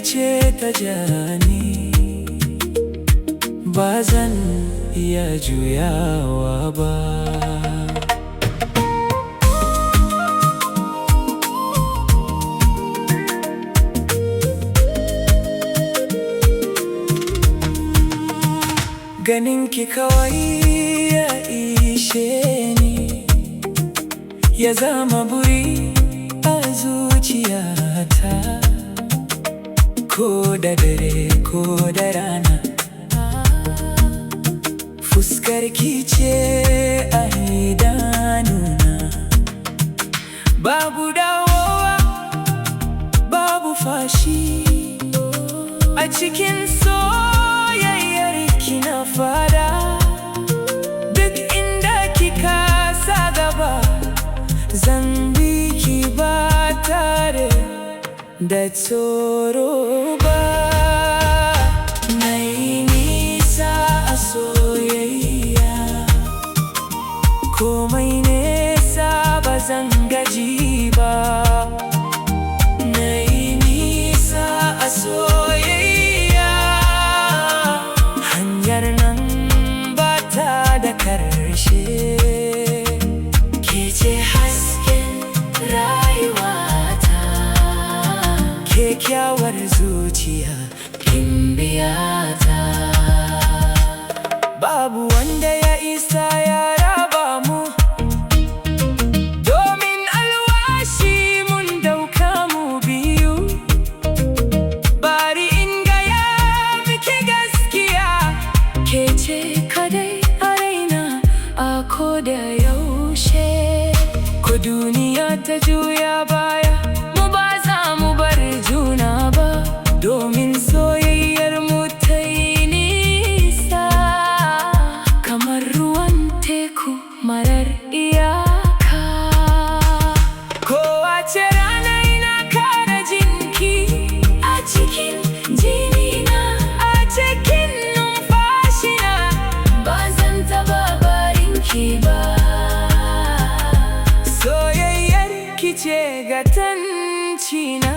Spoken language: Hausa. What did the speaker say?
ce ta jani, ba zan iya juyawa ba. Ganinki kawai ya ishe ni, ya zama buri a zuciyata. Ko da dare ko da rana, fuskarki ce a idanuna. Babu dawowa, babu fashi a cikin soyayyarki na fada. Duk inda kika sa gaba, zan bi ki ba tare da tsoro ba. Nayi nisa a soyayya, komai nesa ba zan gaji ba. Nayi nisa a soyayya, hanyar nan ba ta da karshe. Ke ce hasken rayuwata, kyakkyawar zuciya gimbiyata. Babu wanda ya isa ya raba mu, domin alwashi mun dauka mu biyu. Bari in gaya miki gaskiya, ke ce kadai a raina a koda yaushe. Ko duniya ta juya baya, mu ba za mu bar juna ba, domin soyayyar mu ta yi nisa, kamar ruwan teku marar iyaka. Kowace rana ina kara jinki a cikin jinina, a cikin numfashina. Ba zan taba barinki ba, soyayyar ki ce gatancina.